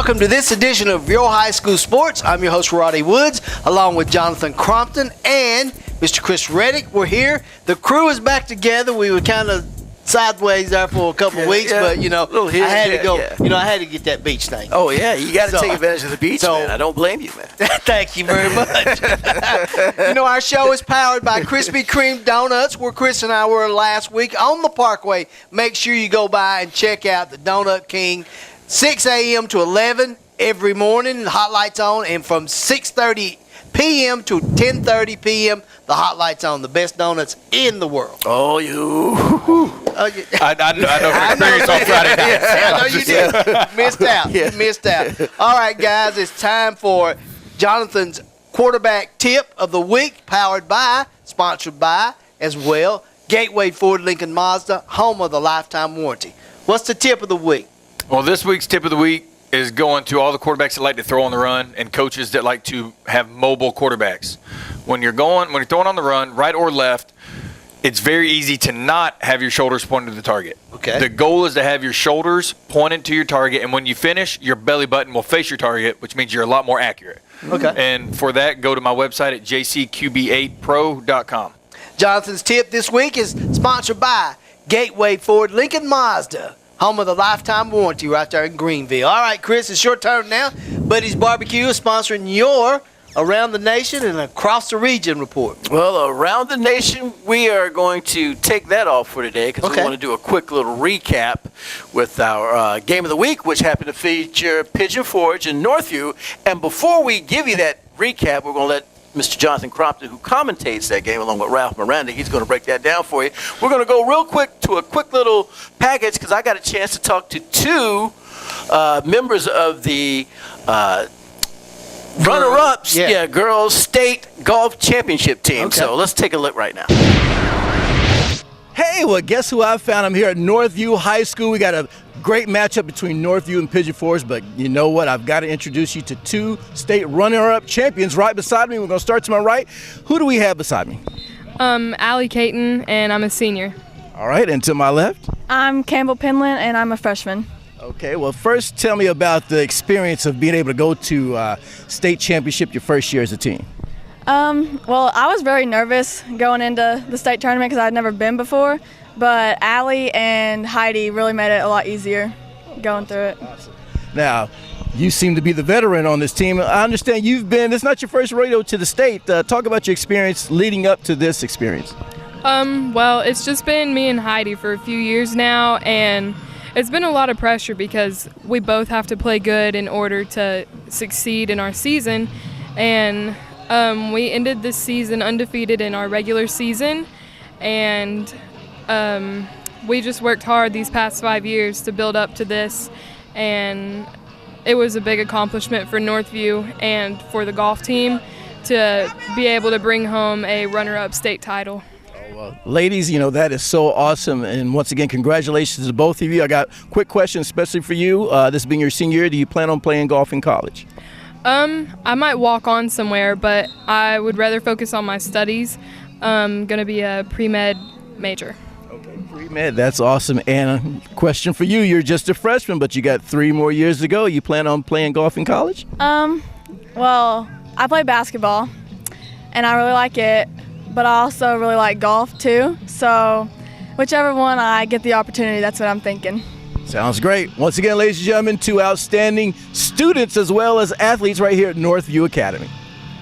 Welcome to this edition of Your High School Sports. I'm your host, Roddy Woods, along with Jonathan Crompton and Mr. Chris Reddick. We're here. The crew is back together. We were kind of sideways there for a couple weeks, but I had to go. I had to get that beach thing. Oh yeah, you got to take advantage of the beach, man. I don't blame you, man. Thank you very much. Our show is powered by Krispy Kreme Donuts, where Chris and I were last week on the Parkway. Make sure you go by and check out the Donut King, 6 a.m. to 11 every morning. The hot lights on, and from 6:30 p.m. to 10:30 p.m. the hot lights on. The best donuts in the world. Oh, you. I know from experience on Friday night. I know you did. Missed out. You missed out. All right, guys, it's time for Jonathan's quarterback tip of the week, sponsored by, as well, Gateway Ford Lincoln Mazda, home of the lifetime warranty. What's the tip of the week? Well, this week's tip of the week is going to all the quarterbacks that like to throw on the run and coaches that like to have mobile quarterbacks. When you're throwing on the run, right or left, it's very easy to not have your shoulders pointed to the target. Okay. The goal is to have your shoulders pointed to your target, and when you finish, your belly button will face your target, which means you're a lot more accurate. Okay. And for that, go to my website at jcqb8pro.com. Jonathan's tip this week is sponsored by Gateway Ford Lincoln Mazda, home of the lifetime warranty right there in Greeneville. All right, Chris, it's your turn now. Buddy's Barbecue is sponsoring your Around the Nation and Across the Region report. Well, Around the Nation, we are going to take that off for today because we want to do a quick little recap with our game of the week, which happened to feature Pigeon Forge and Northview. And before we give you that recap, we're going to let Mr. Jonathan Crompton, who commentates that game along with Ralph Miranda, he's going to break that down for you. We're going to go real quick to a quick little package because I got a chance to talk to two members of the runner-ups, girls state golf championship team. Okay. So let's take a look right now. Hey, well, guess who I found? I'm here at Northview High School. We got a great matchup between Northview and Pigeon Forge, but you know what? I've got to introduce you to two state runner-up champions right beside me. We're going to start to my right. Who do we have beside me? Allie Cain, and I'm a senior. All right, and to my left? I'm Campbell Penland, and I'm a freshman. Okay, well, first tell me about the experience of being able to go to state championship your first year as a team. Well, I was very nervous going into the state tournament because I'd never been before, but Allie and Heidi really made it a lot easier going through it. Awesome. Now, you seem to be the veteran on this team. I understand it's not your first rodeo to the state. Talk about your experience leading up to this experience. Well, it's just been me and Heidi for a few years now, and it's been a lot of pressure because we both have to play good in order to succeed in our season, and we ended this season undefeated in our regular season, and we just worked hard these past 5 years to build up to this, and it was a big accomplishment for Northview and for the golf team to be able to bring home a runner-up state title. Well, ladies, that is so awesome, and once again, congratulations to both of you. I got a quick question, especially for you. This being your senior year, do you plan on playing golf in college? I might walk on somewhere, but I would rather focus on my studies. I'm going to be a pre-med major. Okay, pre-med, that's awesome. And a question for you, you're just a freshman, but you got 3 more years to go. You plan on playing golf in college? Well, I play basketball, and I really like it, but I also really like golf too. So whichever one I get the opportunity, that's what I'm thinking. Sounds great. Once again, ladies and gentlemen, 2 outstanding students as well as athletes right here at Northview Academy.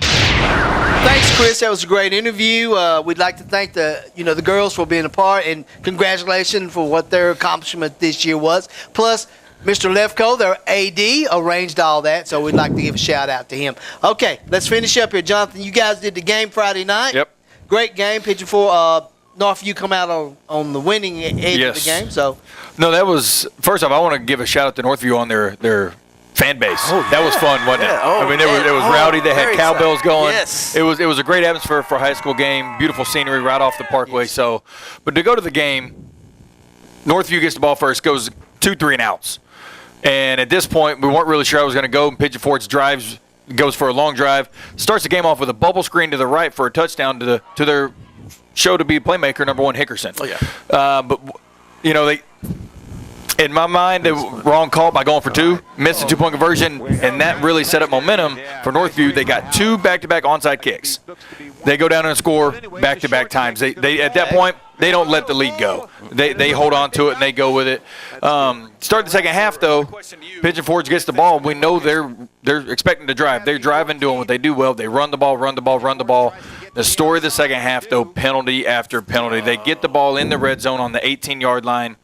Thanks, Chris. That was a great interview. We'd like to thank the girls for being a part, and congratulations for what their accomplishment this year was. Plus, Mr. Lefko, their AD, arranged all that, so we'd like to give a shout-out to him. Okay, let's finish up here. Jonathan, you guys did the game Friday night. Yep. Great game. Pigeon Forge, Northview come out on the winning edge of the game. So, no, that was – first off, I want to give a shout-out to Northview on their fan base. Oh, that was fun, wasn't it? Oh, I mean, it was rowdy. They had cowbells going. Yes. It was a great atmosphere for a high school game. Beautiful scenery right off the Parkway. Yes. So, but to go to the game, Northview gets the ball first, goes 2 3-and-outs. And at this point, we weren't really sure how it was going to go. Pigeon Forge goes for a long drive, starts the game off with a bubble screen to the right for a touchdown to their show to be playmaker number 1 Hickerson. Oh yeah. But they In my mind, the wrong call by going for two, missed a two-point conversion, and that really set up momentum for Northview. They got 2 back-to-back onside kicks. They go down and score back-to-back times. They at that point, they don't let the lead go. They hold on to it and they go with it. Start the second half though. Pigeon Forge gets the ball. We know they're expecting to drive. They're driving, doing what they do well. They run the ball. The story of the second half though, penalty after penalty. They get the ball in the red zone on the 18-yard line.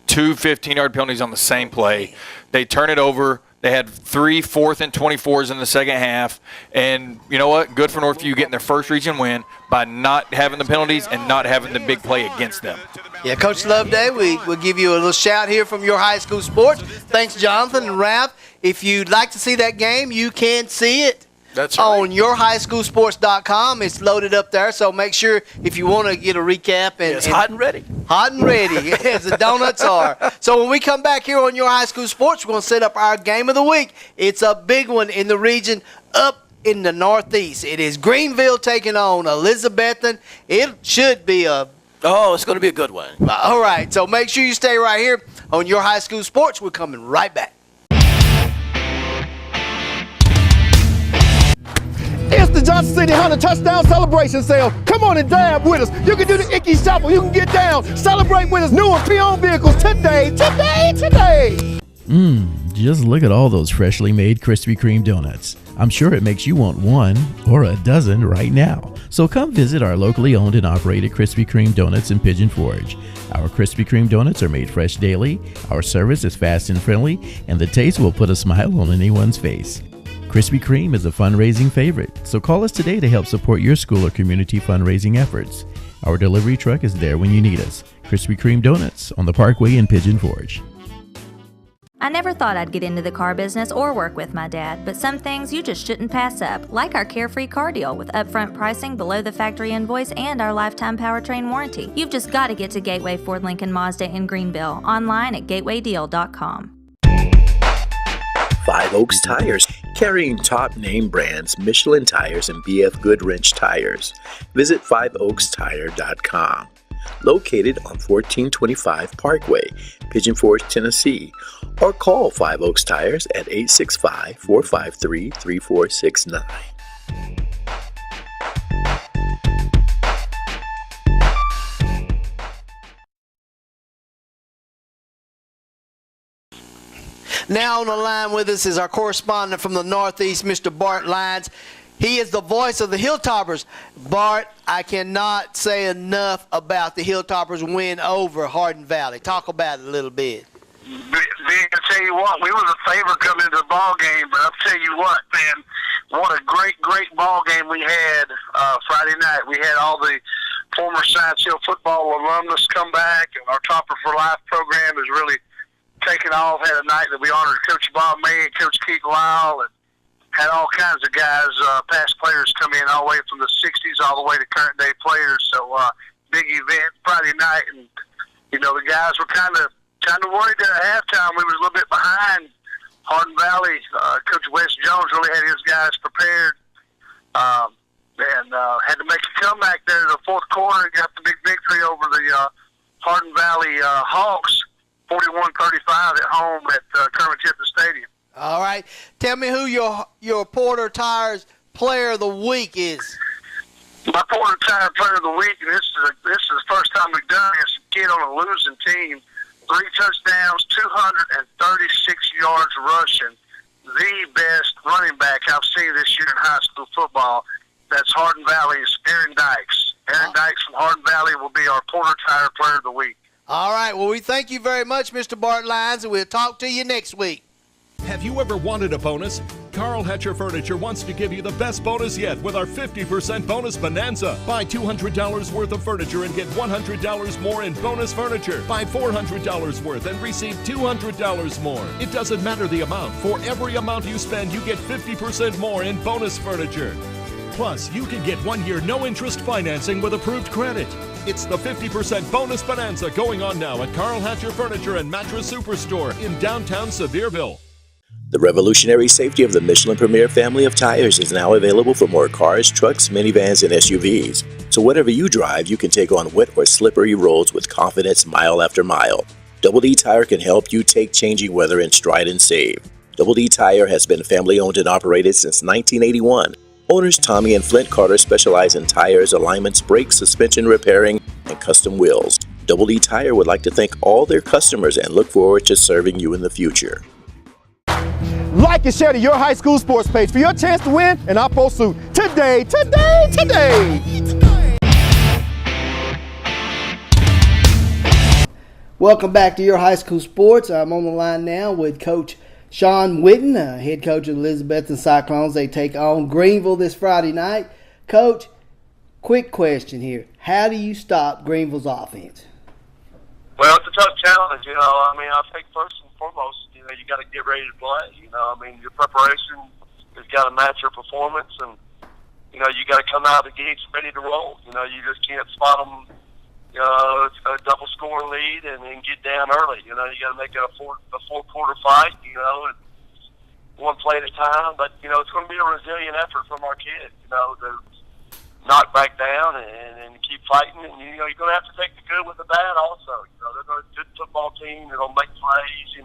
2 15-yard penalties on the same play. They turn it over. They had 3 4th and 24s in the second half. And you know what? Good for Northview getting their first region win by not having the penalties and not having the big play against them. Yeah, Coach Loveday, we'll give you a little shout here from your high school sports. Thanks, Jonathan and Ralph. If you'd like to see that game, you can see it. That's right. On yourhighschoolsports.com. It's loaded up there, so make sure if you want to get a recap. It's hot and ready. Hot and ready, as the donuts are. So when we come back here on Your High School Sports, we're going to set up our game of the week. It's a big one in the region up in the Northeast. It is Greeneville taking on Elizabethton. It should be a... Oh, it's going to be a good one. All right, so make sure you stay right here on Your High School Sports. We're coming right back. It's the Johnson City Honda Touchdown Celebration Sale. Come on and dab with us. You can do the Icky Shuffle. You can get down. Celebrate with us. New and pre-owned vehicles today. Just look at all those freshly made Krispy Kreme donuts. I'm sure it makes you want one or a dozen right now. So come visit our locally owned and operated Krispy Kreme donuts in Pigeon Forge. Our Krispy Kreme donuts are made fresh daily, our service is fast and friendly, and the taste will put a smile on anyone's face. Krispy Kreme is a fundraising favorite, so call us today to help support your school or community fundraising efforts. Our delivery truck is there when you need us. Krispy Kreme Donuts on the Parkway in Pigeon Forge. I never thought I'd get into the car business or work with my dad, but some things you just shouldn't pass up, like our carefree car deal with upfront pricing below the factory invoice and our lifetime powertrain warranty. You've just got to get to Gateway Ford Lincoln Mazda in Greeneville, online at gatewaydeal.com. Five Oaks Tires, carrying top name brands Michelin Tires and BF Goodwrench Tires. Visit fiveoakstire.com. Located on 1425 Parkway, Pigeon Forge, Tennessee, or call Five Oaks Tires at 865-453-3469. Now on the line with us is our correspondent from the Northeast, Mr. Bart Lyons. He is the voice of the Hilltoppers. Bart, I cannot say enough about the Hilltoppers win over Hardin Valley. Talk about it a little bit. I tell you what, we were the favorite coming into the ball game, but I'll tell you what, man, what a great ball game we had Friday night. We had all the former Science Hill football alumnus come back, and our Topper for Life program is really taking off. Had a night that we honored Coach Bob May and Coach Keith Lyle, and had all kinds of guys, past players come in all the way from the 60s all the way to current day players. So big event Friday night, and you know the guys were kind of worried that at halftime we was a little bit behind Hardin Valley. Coach Wes Jones really had his guys prepared, and had to make a comeback there in the fourth quarter and got the big victory over the Hardin Valley Hawks, 41-35 at home at Kermit Tipton Stadium. All right. Tell me who your Porter Tires Player of the Week is. My Porter Tire Player of the Week, and this is the first time we've done it, it's a kid on a losing team. 3 touchdowns, 236 yards rushing. The best running back I've seen this year in high school football. That's Hardin Valley's Aaron Dykes. Aaron Dykes from Hardin Valley will be our Porter Tire Player of the Week. All right. Well, we thank you very much, Mr. Bart Lyons, and we'll talk to you next week. Have you ever wanted a bonus? Carl Hatcher Furniture wants to give you the best bonus yet with our 50% bonus bonanza. Buy $200 worth of furniture and get $100 more in bonus furniture. Buy $400 worth and receive $200 more. It doesn't matter the amount. For every amount you spend, you get 50% more in bonus furniture. Plus, you can get 1 year no-interest financing with approved credit. It's the 50% bonus bonanza going on now at Carl Hatcher Furniture and Mattress Superstore in downtown Sevierville. The revolutionary safety of the Michelin Premier family of tires is now available for more cars, trucks, minivans, and SUVs. So whatever you drive, you can take on wet or slippery roads with confidence mile after mile. Double D Tire can help you take changing weather in stride and save. Double D Tire has been family owned and operated since 1981. Owners Tommy and Flint Carter specialize in tires, alignments, brakes, suspension repairing, and custom wheels. Double D Tire would like to thank all their customers and look forward to serving you in the future. Like and share to your high school sports page for your chance to win an Oppo suit today. Welcome back to your high school sports. I'm on the line now with Coach Shawn Witten, head coach of the Elizabethton Cyclones. They take on Greeneville this Friday night. Coach, quick question here. How do you stop Greeneville's offense? Well, it's a tough challenge, I mean, I think first and foremost, you got to get ready to play. I mean, your preparation has got to match your performance, and you got to come out of the gates ready to roll. You just can't spot them. A double score lead and get down early. You got to make it a four quarter fight. And one play at a time. But it's going to be a resilient effort from our kids. To knock back down and keep fighting. And you're going to have to take the good with the bad also. They're a good football team. They're going to make plays. And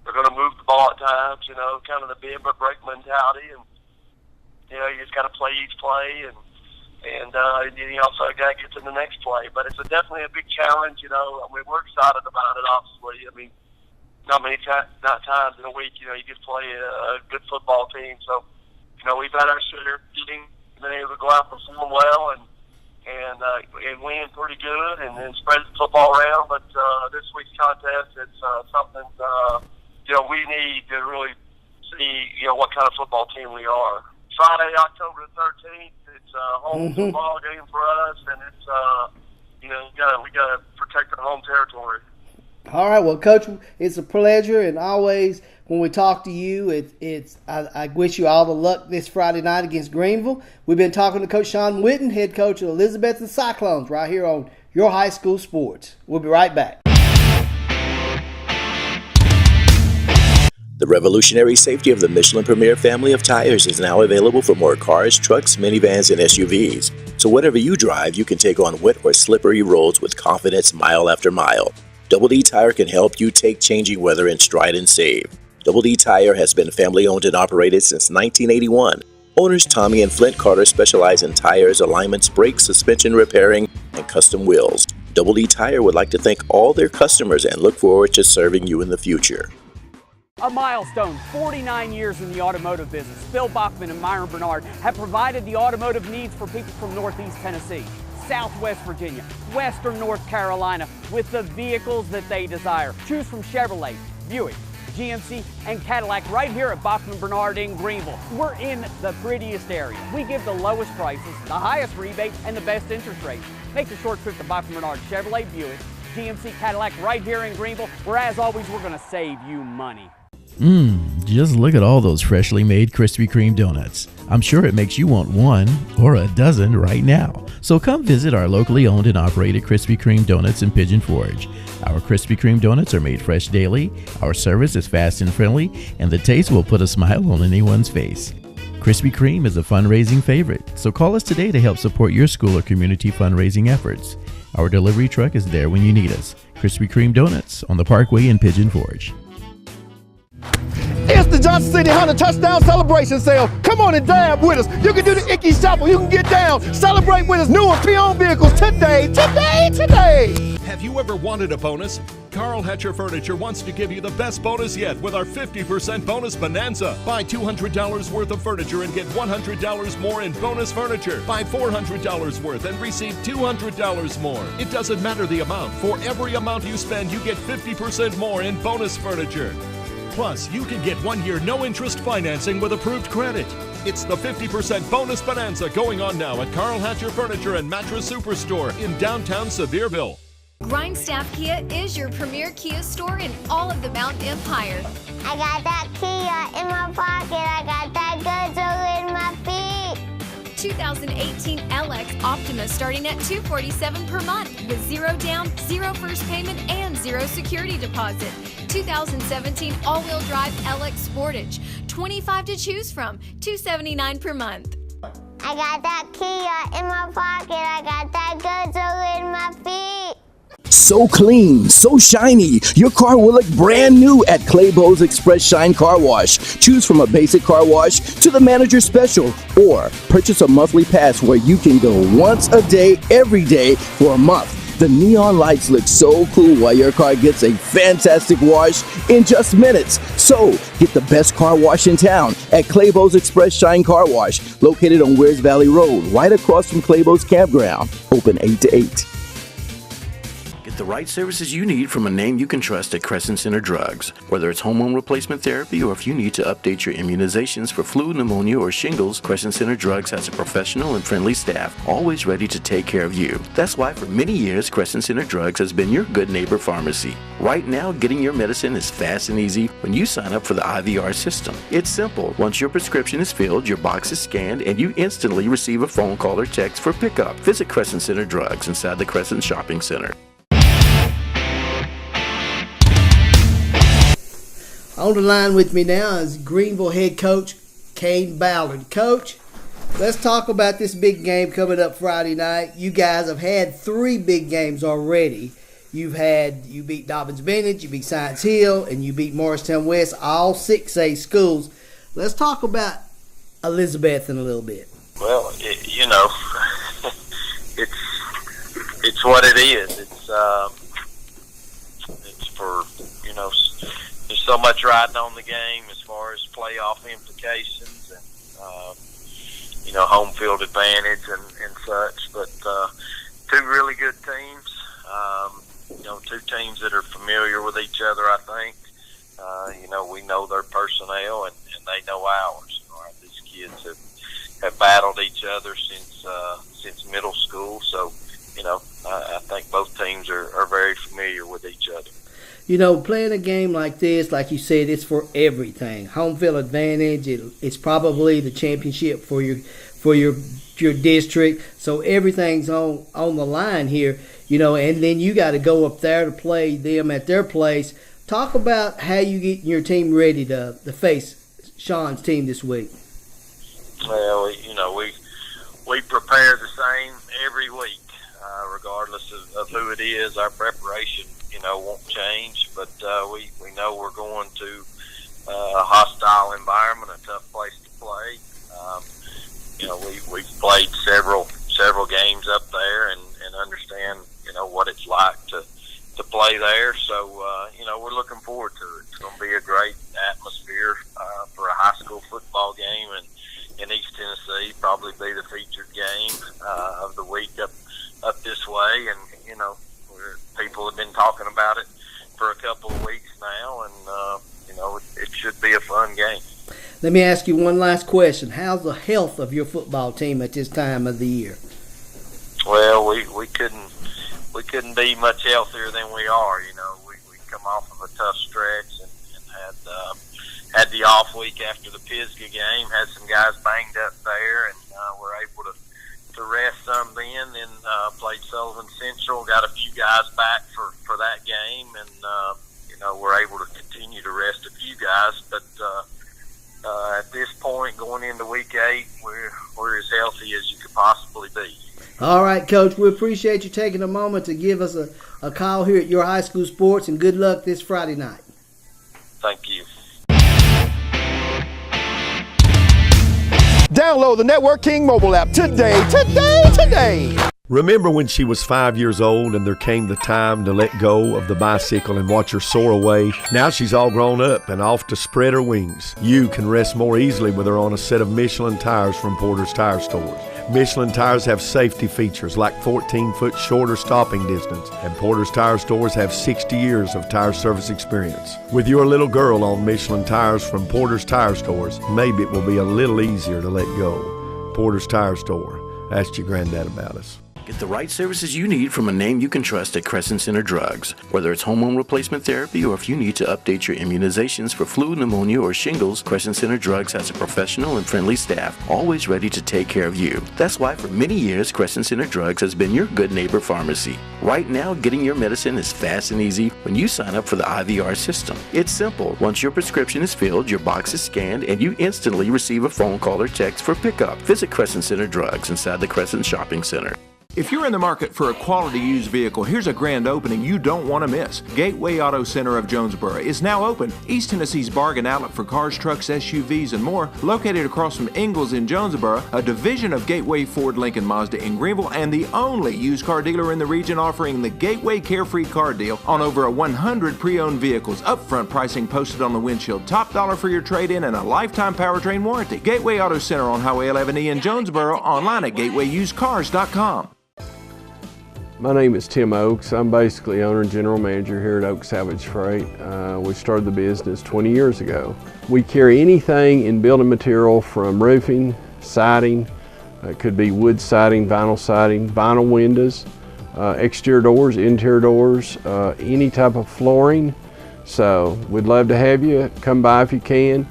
they're going to move the ball at times. Kind of the bend but break mentality. And you just got to play each play and you also got to get to the next play. But it's definitely a big challenge, I mean, we're excited about it, obviously. I mean, not times in a week, you get to play a good football team. So, we've had our share getting, been able to go out and perform well and win pretty good and spread the football around. But this week's contest, it's something, we need to really see, what kind of football team we are. Friday, October the 13th, it's a home football game for us, and it's, we got to protect our home territory. All right, well, Coach, it's a pleasure, and always when we talk to you, I wish you all the luck this Friday night against Greeneville. We've been talking to Coach Shawn Witten, head coach of the Elizabethton Cyclones, right here on Your High School Sports. We'll be right back. The revolutionary safety of the Michelin Premier family of tires is now available for more cars, trucks, minivans, and SUVs. So whatever you drive, you can take on wet or slippery roads with confidence mile after mile. Double D Tire can help you take changing weather in stride and save. Double D Tire has been family owned and operated since 1981. Owners Tommy and Flint Carter specialize in tires, alignments, brakes, suspension repairing, and custom wheels. Double D Tire would like to thank all their customers and look forward to serving you in the future. A milestone, 49 years in the automotive business. Phil Bachman and Myron Bernard have provided the automotive needs for people from Northeast Tennessee, Southwest Virginia, Western North Carolina with the vehicles that they desire. Choose from Chevrolet, Buick, GMC, and Cadillac right here at Bachman Bernard in Greeneville. We're in the prettiest area. We give the lowest prices, the highest rebates, and the best interest rates. Make the short trip to Bachman Bernard Chevrolet, Buick, GMC, Cadillac right here in Greeneville, where as always, we're gonna save you money. Just look at all those freshly made Krispy Kreme donuts. I'm sure it makes you want one or a dozen right now. So come visit our locally owned and operated Krispy Kreme donuts in Pigeon Forge. Our Krispy Kreme donuts are made fresh daily, our service is fast and friendly, and the taste will put a smile on anyone's face. Krispy Kreme is a fundraising favorite, so call us today to help support your school or community fundraising efforts. Our delivery truck is there when you need us. Krispy Kreme Donuts on the Parkway in Pigeon Forge. It's the Johnson City Honda Touchdown Celebration Sale. Come on and dab with us. You can do the Icky Shuffle. You can get down. Celebrate with us. New and pre-owned vehicles today. Have you ever wanted a bonus? Carl Hatcher Furniture wants to give you the best bonus yet with our 50% bonus bonanza. Buy $200 worth of furniture and get $100 more in bonus furniture. Buy $400 worth and receive $200 more. It doesn't matter the amount. For every amount you spend, you get 50% more in bonus furniture. Plus, you can get 1 year no-interest financing with approved credit. It's the 50% bonus bonanza going on now at Carl Hatcher Furniture and Mattress Superstore in downtown Sevierville. Grindstaff Kia is your premier Kia store in all of the Mountain Empire. I got that Kia in my pocket. I got that Gozo in my feet. 2018 LX Optima starting at $247 per month with 0 down, 0 first payment, and 0 security deposit. 2017 all-wheel drive LX Sportage, 25 to choose from, $279 per month. I got that Kia in my pocket. I got that Gozo in my feet. so clean, so shiny, your car will look brand new at Claybo's Express Shine Car Wash. Choose from a basic car wash to the manager special, or purchase a monthly pass where you can go once a day, every day for a month. The neon lights look so cool while your car gets a fantastic wash in just minutes. So, get the best car wash in town at Claybo's Express Shine Car Wash, located on Wears Valley Road, right across from Claybo's Campground. Open 8 to 8. Get the right services you need from a name you can trust at Crescent Center Drugs. Whether it's hormone replacement therapy or if you need to update your immunizations for flu, pneumonia, or shingles, Crescent Center Drugs has a professional and friendly staff always ready to take care of you. That's why for many years, Crescent Center Drugs has been your good neighbor pharmacy. Right now, getting your medicine is fast and easy when you sign up for the IVR system. It's simple. Once your prescription is filled, your box is scanned, and you instantly receive a phone call or text for pickup. Visit Crescent Center Drugs inside the Crescent Shopping Center. On the line with me now is Greeneville head coach Cain Ballard. Coach, let's talk about this big game coming up Friday night. You guys have had 3 big games already. You beat Dobbins Bennett, you beat Science Hill, and you beat Morristown West, all 6A schools. Let's talk about Elizabethton a little bit. Well, it's what it is. It's for, there's so much riding on the game as far as playoff implications and, home field advantage and such. But 2 really good teams, 2 teams that are familiar with each other, I think. We know their personnel and they know ours. Right? These kids have battled each other since middle school. So, I think both teams are very familiar with each other. Playing a game like this, like you said, it's for everything. Home field advantage. It's probably the championship for your district. So everything's on the line here. And then you got to go up there to play them at their place. Talk about how you get your team ready to face Shawn's team this week. Well, we prepare the same every week, regardless of who it is. Our preparation won't change, but we know we're going to a hostile environment, a tough place to play. We've played several games up there and understand what it's like to play there. So we're looking forward to it. It's going to be a great atmosphere for a high school football game in East Tennessee. Probably be the featured game of the week up this way, and people have been talking about it for a couple of weeks now, and it should be a fun game. Let me ask you one last question. How's the health of your football team at this time of the year? Well, we couldn't be much healthier than we are. We come off of a tough stretch and had the off week after the Pisgah game. Had some guys banged up there, and we're able to rest some then played Sullivan Central, got a few guys back for that game, and we're able to continue to rest a few guys, but at this point going into week 8 we're as healthy as you could possibly be. All right, Coach, we appreciate you taking a moment to give us a call here at Your High School Sports, and good luck this Friday night. Thank you. Download the Network King mobile app today. Remember when she was 5 years old and there came the time to let go of the bicycle and watch her soar away? Now she's all grown up and off to spread her wings. You can rest more easily with her on a set of Michelin tires from Porter's Tire Stores. Michelin tires have safety features like 14-foot shorter stopping distance, and Porter's Tire Stores have 60 years of tire service experience. With your little girl on Michelin tires from Porter's Tire Stores, maybe it will be a little easier to let go. Porter's Tire Store. Ask your granddad about us. Get the right services you need from a name you can trust at Crescent Center Drugs. Whether it's hormone replacement therapy or if you need to update your immunizations for flu, pneumonia, or shingles, Crescent Center Drugs has a professional and friendly staff always ready to take care of you. That's why for many years, Crescent Center Drugs has been your good neighbor pharmacy. Right now, getting your medicine is fast and easy when you sign up for the IVR system. It's simple. Once your prescription is filled, your box is scanned, and you instantly receive a phone call or text for pickup. Visit Crescent Center Drugs inside the Crescent Shopping Center. If you're in the market for a quality used vehicle, here's a grand opening you don't want to miss. Gateway Auto Center of Jonesboro is now open. East Tennessee's bargain outlet for cars, trucks, SUVs, and more, located across from Ingalls in Jonesboro, a division of Gateway Ford Lincoln Mazda in Greeneville, and the only used car dealer in the region offering the Gateway Carefree Car Deal on over 100 pre-owned vehicles. Upfront pricing posted on the windshield, top dollar for your trade-in, and a lifetime powertrain warranty. Gateway Auto Center on Highway 11E in Jonesboro, online at gatewayusedcars.com. My name is Tim Oakes. I'm basically owner and general manager here at Oakes Salvage Freight. We started the business 20 years ago. We carry anything in building material from roofing, siding, it could be wood siding, vinyl windows, exterior doors, interior doors, any type of flooring. So we'd love to have you come by if you can.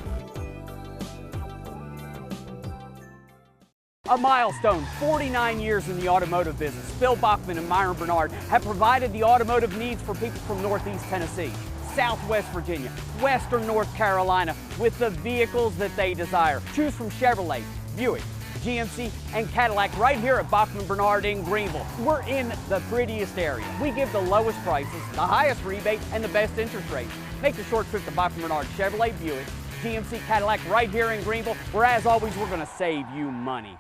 A milestone, 49 years in the automotive business. Phil Bachman and Myron Bernard have provided the automotive needs for people from Northeast Tennessee, Southwest Virginia, Western North Carolina with the vehicles that they desire. Choose from Chevrolet, Buick, GMC, and Cadillac right here at Bachman Bernard in Greeneville. We're in the prettiest area. We give the lowest prices, the highest rebate, and the best interest rates. Make the short trip to Bachman Bernard Chevrolet, Buick, GMC, Cadillac right here in Greeneville, where as always, we're gonna save you money.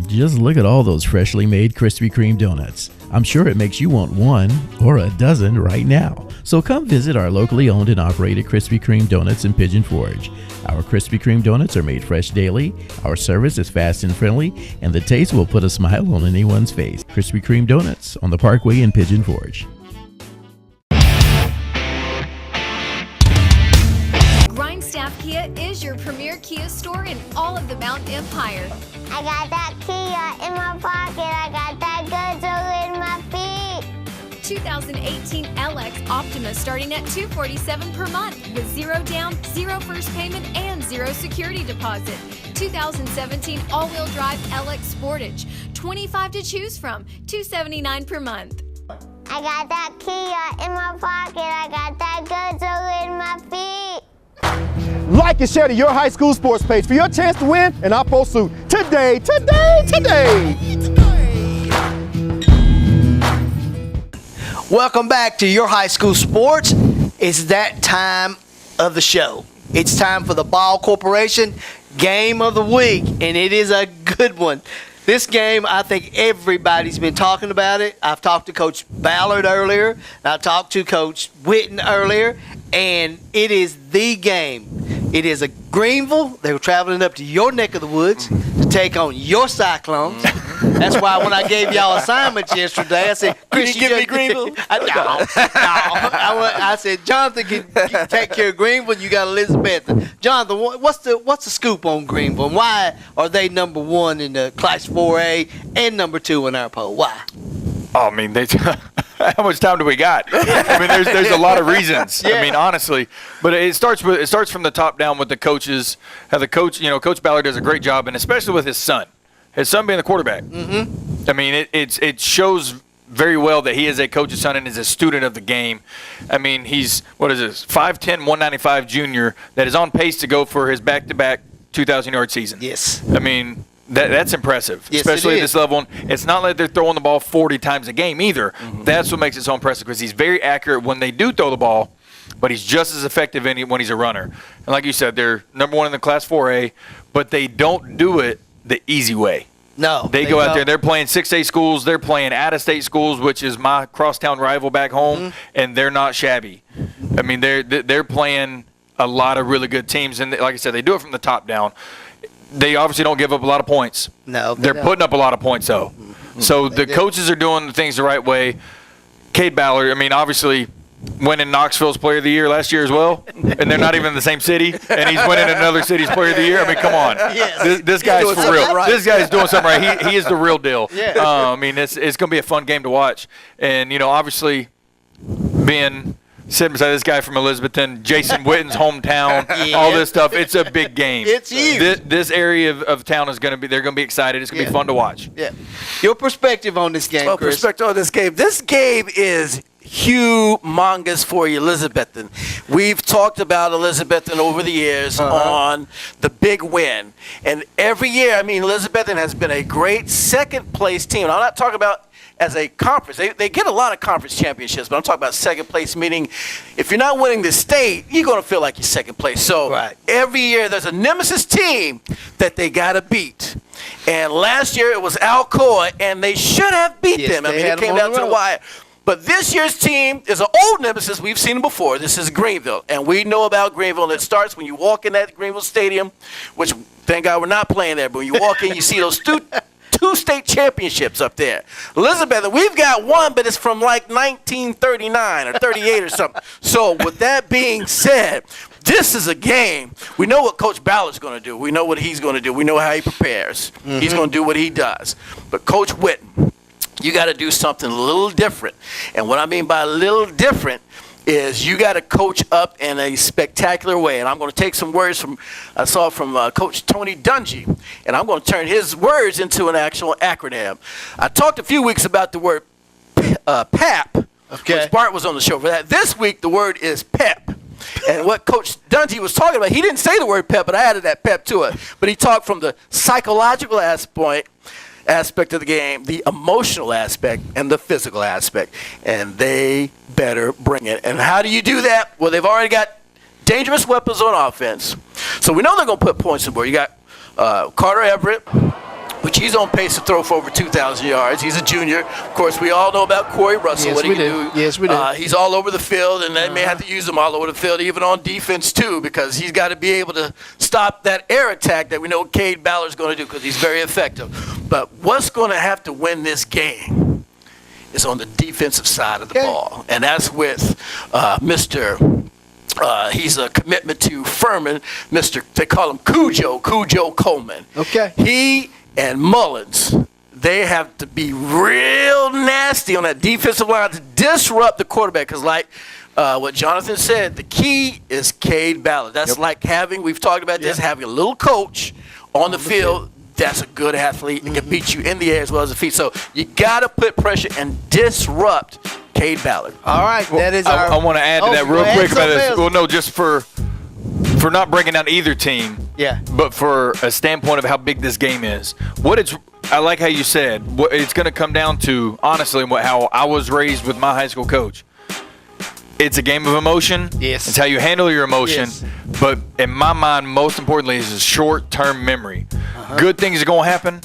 Just look at all those freshly made Krispy Kreme donuts. I'm sure it makes you want one or a dozen right now. So come visit our locally owned and operated Krispy Kreme donuts in Pigeon Forge. Our Krispy Kreme donuts are made fresh daily, our service is fast and friendly, and the taste will put a smile on anyone's face. Krispy Kreme donuts on the Parkway in Pigeon Forge. Grindstaff Kia is your premier Kia store in all of the Mountain Empire. I got that Kia in my pocket. I got that good in my feet. 2018 LX Optima starting at $247 per month with 0 down, 0 first payment, and 0 security deposit. 2017 all-wheel drive LX Sportage, 25 to choose from, $279 per month. I got that Kia in my pocket. I got that good in my feet. Like and share to your high school sports page for your chance to win an Oppo suit today. Welcome back to Your High School Sports. It's that time of the show. It's time for the Ball Corporation Game of the Week, and it is a good one. This game, I think everybody's been talking about it. I've talked to Coach Ballard earlier, and I talked to Coach Witten earlier, and it is the game. It is a Greeneville. They were traveling up to your neck of the woods to take on your Cyclones. That's why when I gave y'all assignments yesterday, I said, Chris, you give me Greeneville? I said, Jonathan can take care of Greeneville. You got Elizabethton. Jonathan, what's the scoop on Greeneville? And why are they number 1 in the Class 4A and number 2 in our poll? Why? Oh, I mean, how much time do we got? I mean, there's a lot of reasons. Yeah. I mean, honestly, but it starts from the top down with the coaches. How the coach, Coach Ballard does a great job, and especially with his son being the quarterback. Mm-hmm. I mean, it shows very well that he is a coach's son and is a student of the game. I mean, he's 5'10", 195 junior that is on pace to go for his back-to-back 2,000-yard season. Yes. I mean, that's impressive, yes, especially at this level. It's not like they're throwing the ball 40 times a game either. Mm-hmm. That's what makes it so impressive because he's very accurate when they do throw the ball, but he's just as effective when he's a runner. And like you said, they're number 1 in the Class 4A, but they don't do it the easy way. No. They go out there, they're playing 6A schools, they're playing out-of-state schools, which is my crosstown rival back home, and they're not shabby. I mean, they're playing a lot of really good teams, and like I said, they do it from the top down. They obviously don't give up a lot of points. No, they're putting up a lot of points, though. So the coaches are doing the things the right way. Cade Ballard, I mean, obviously winning Knoxville's Player of the Year last year as well, and they're not even in the same city, and he's winning another city's Player of the Year. I mean, come on. Yes. This guy's for real. Right. This guy's doing something right. He is the real deal. Yeah. I mean, it's going to be a fun game to watch. And, obviously being sitting beside this guy from Elizabethton, Jason Witten's hometown, all this stuff, it's a big game. It's huge. This area of town is going to be, they're going to be excited. It's going to be fun to watch. Yeah. Your perspective on this game, Chris. Perspective on this game. This game is humongous for Elizabethton. We've talked about Elizabethton over the years on the big win. And every year, I mean, Elizabethton has been a great second-place team. And I'm not talking about as a conference. They get a lot of conference championships, but I'm talking about second place, meaning if you're not winning the state, you're going to feel like you're second place. So every year there's a nemesis team that they got to beat. And last year it was Alcoa, and they should have beat them. I mean, it came down to the wire. But this year's team is an old nemesis. We've seen them before. This is Greeneville, and we know about Greeneville. And it starts when you walk in that Greeneville Stadium, which, thank God, we're not playing there. But when you walk in, you see those two state championships up there. Elizabeth, we've got one, but it's from like 1939 or 38 or something. So with that being said, this is a game. We know what Coach Ballard's going to do. We know what he's going to do. We know how he prepares. He's going to do what he does. But Coach Witten, you got to do something a little different. And what I mean by a little different is you got to coach up in a spectacular way. And I'm going to take some words I saw from Coach Tony Dungy, and I'm going to turn his words into an actual acronym. I talked a few weeks about the word PAP, which Bart was on the show for that. This week, the word is PEP. And what Coach Dungy was talking about, he didn't say the word PEP, but I added that PEP to it. But he talked from the psychological aspect of the game, the emotional aspect, and the physical aspect. And they better bring it. And how do you do that? Well, they've already got dangerous weapons on offense. So we know they're going to put points in the board. You got Carter Everett, which he's on pace to throw for over 2,000 yards. He's a junior. Of course, we all know about Corey Russell, what he can do. Yes, we do. He's all over the field, and they may have to use him all over the field, even on defense, too, because he's got to be able to stop that air attack that we know Cain Ballard's going to do because he's very effective. But what's going to have to win this game is on the defensive side of the ball, and that's with he's a commitment to Furman, they call him Cujo Coleman. Okay. He and Mullins, they have to be real nasty on that defensive line to disrupt the quarterback. Because like what Jonathan said, the key is Cain Ballard. That's like we've talked about this, having a little coach on the field that's a good athlete and can beat you in the air as well as the feet. So you got to put pressure and disrupt Cain Ballard. All right, that is I want to add to that real quick about this. Well, no, just for not breaking down either team. Yeah. But for a standpoint of how big this game is, I like how you said what it's going to come down to. Honestly, how I was raised with my high school coach. It's a game of emotion. Yes. It's how you handle your emotion. Yes. But in my mind, most importantly, is a short-term memory. Good things are going to happen.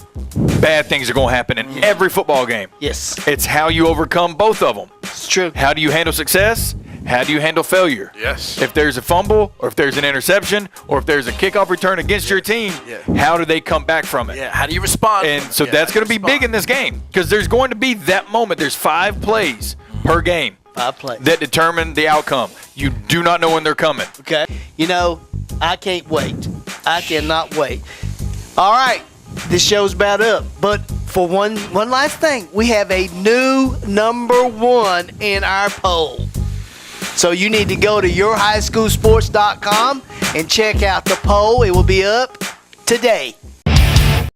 Bad things are going to happen in every football game. Yes. It's how you overcome both of them. It's true. How do you handle success? How do you handle failure? Yes. If there's a fumble, or if there's an interception, or if there's a kickoff return against your team, how do they come back from it? Yeah. How do you respond? And so that's going to be big in this game because there's going to be that moment. There's 5 plays per game. 5 plays. That determine the outcome. You do not know when they're coming. Okay. You know, I can't wait. I cannot wait. All right. This show's about up. But for one last thing, we have a new #1 in our poll. So you need to go to yourhighschoolsports.com and check out the poll. It will be up today.